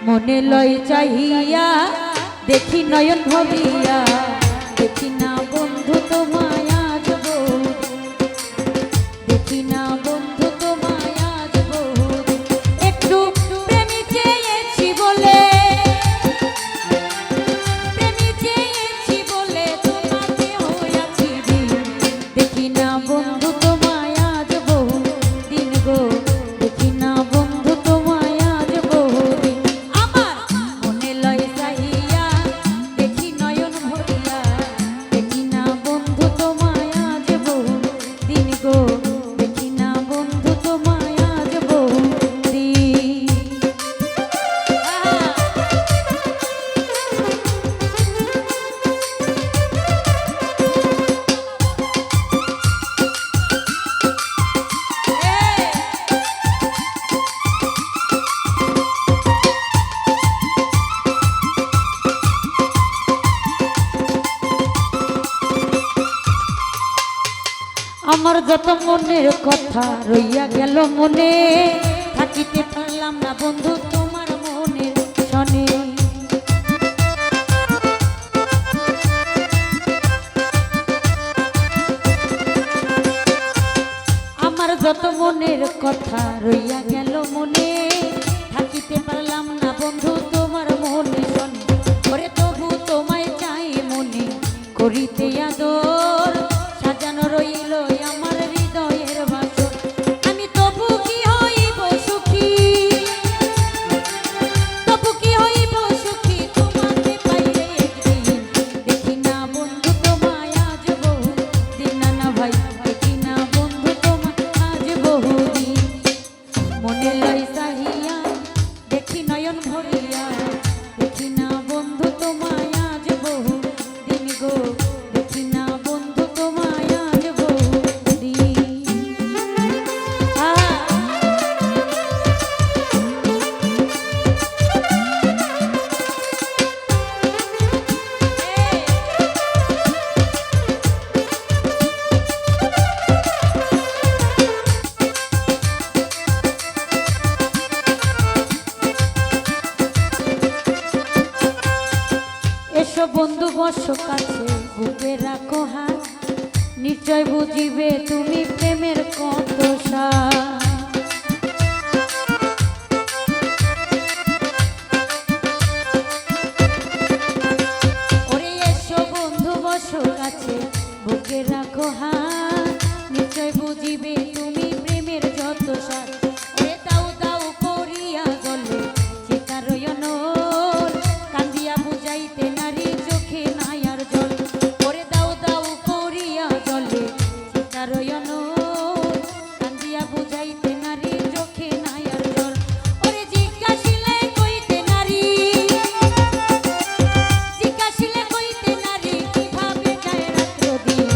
মনে লয় চাহিয়া দেখি নয়ন ভরিয়া দেখি না বন্ধু তোমায় আজ বহুদিন দেখি না বন্ধু তোমায় আজ বহুদিন একটু প্রেমী চেয়েছি বলে তোমাকে হইয়াছি দেখি না বন্ধু তোমায় আজ বহুদিন গো দেখি না বন্ধু তোমায় আজ বহুদিন আমার মনে লয় চাহিয়া দেখি নয়ন ভরিয়া দেখি না বন্ধু তোমায় আজ বহুদিন গো দেখি না বন্ধু তোমায় আজ বহুদিন আমার যত মনের কথা রইয়া গেল মনে থাকিতে পারলাম না বন্ধু তোমার মনের শনে আমার যত মনের কথা রইয়া গেল মনে থাকিতে পারলাম না বন্ধু তোমার মনের শনে ওরে তবু তোমায় চাই মনে করিতে আদর সাজানো রইল আমার হৃদয়ের বাসর আমি তবু কি হইব সুখী তোমাকে পাইলে একদিন দেখি না বন্ধু তোমায় আজ বহুদিন না ভাই দেখি না বন্ধু তোমায় আজ বহুদিন মনে লয় চাহিয়া দেখি নয়ন ভরিয়া দেখি না বন্ধু তোমায় আজ বহুদিন গো দেখি না বন্ধু তোমায় আজ বহুদিন এসো বন্ধু বসো কাছে বুকে রাখো হাত নিশ্চয় বুঝিবে তুমি প্রেমের কত স্বাদ ওরে এসো বন্ধু বসো কাছে বুকে রাখো হাত নিশ্চয় বুঝিবে তুমি প্রেমের যত স্বাদ ওরে দাও দাও করিয়া গলে চিতারয়ন কান্দিয়া বুঝাইতে নারী চোখে নাই আর জল ওরে দাও দাও করিয়া জলে চিতারয়ন কান্দিয়া বুঝাইতে নারী চোখে নাই আর জল ওরে জিজ্ঞাসিলে কইতে নারী কিভাবে যায় রাত্র দিন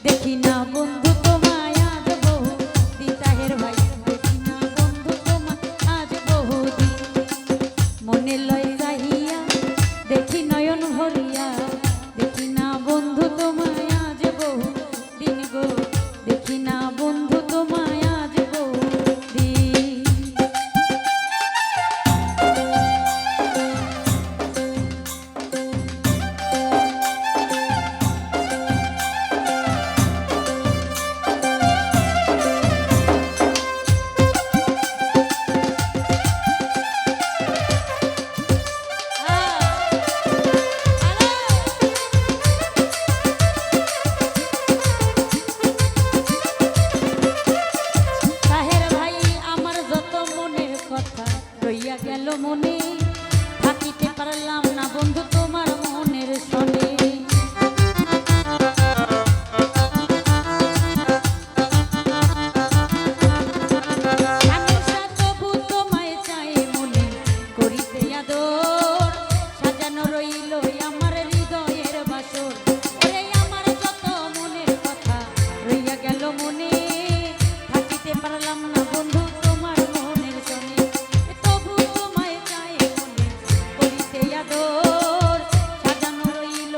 দেখি না বন্ধু তোমায় আজ বহুদিন তাহের ভাই দেখি না বন্ধু তোমায় আজ বহুদিন মনে লয় চাহিয়া দেখি নয়ন ভরিয়া দেখি না বন্ধু তোমায় আজ বহুদিন গো দেখি না বন্ধু তোমায় আজ বহুদিন তাহের ভাই আমার যত মনের কথা রইয়া গেল মনে থাকিতে পারলাম না বন্ধু তোমার মনের শনে আমি তবু তোমায় চাই মনে করিতে আদর সাজানো রইল আমার হৃদয়ের বাসর ওরে আমার যত মনের কথা রইয়া গেল মনে থাকিতে পারলাম না বন্ধু তোমার মনের শনে তবু তোমায় চাই মনে করিতে আদর সাজানো রইল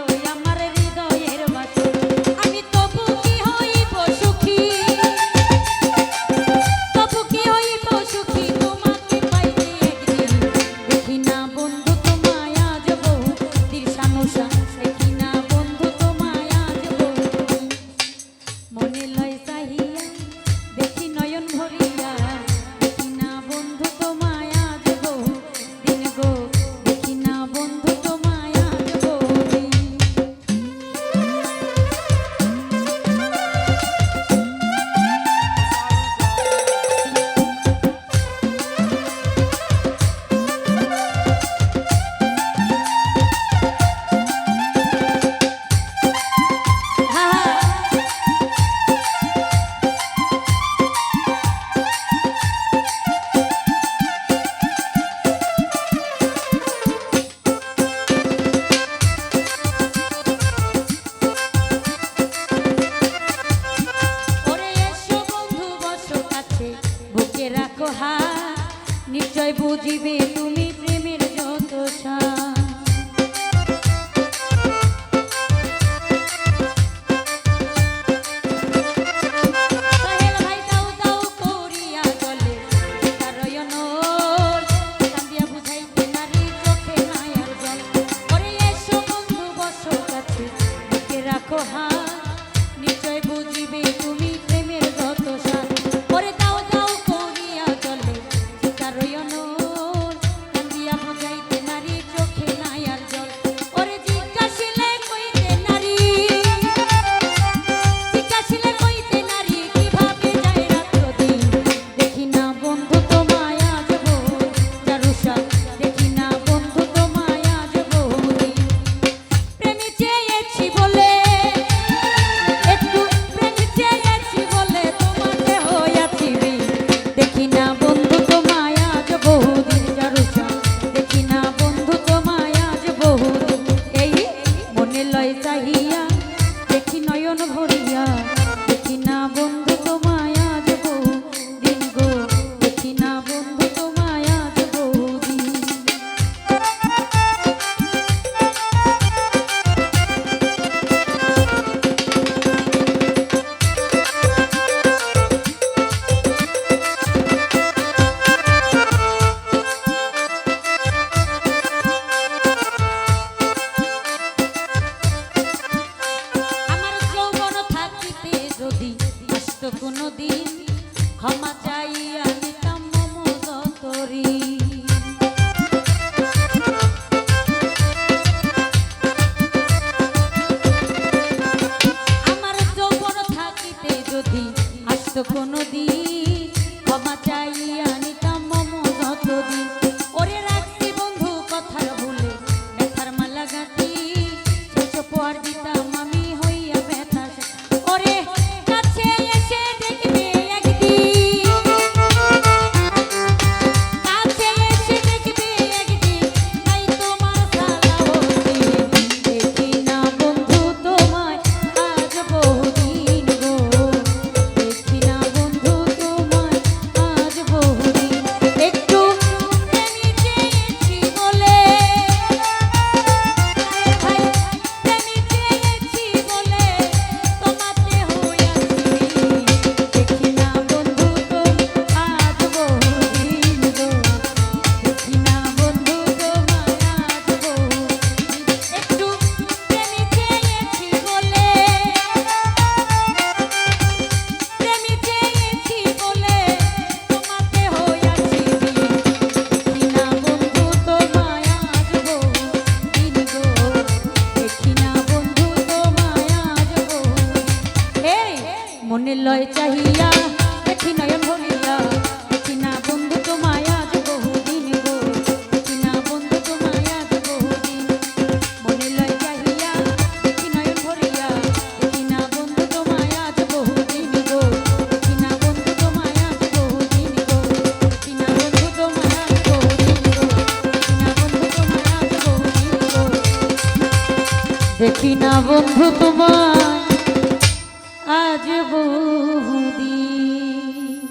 দেখি না বন্ধু তোমার আজ বহু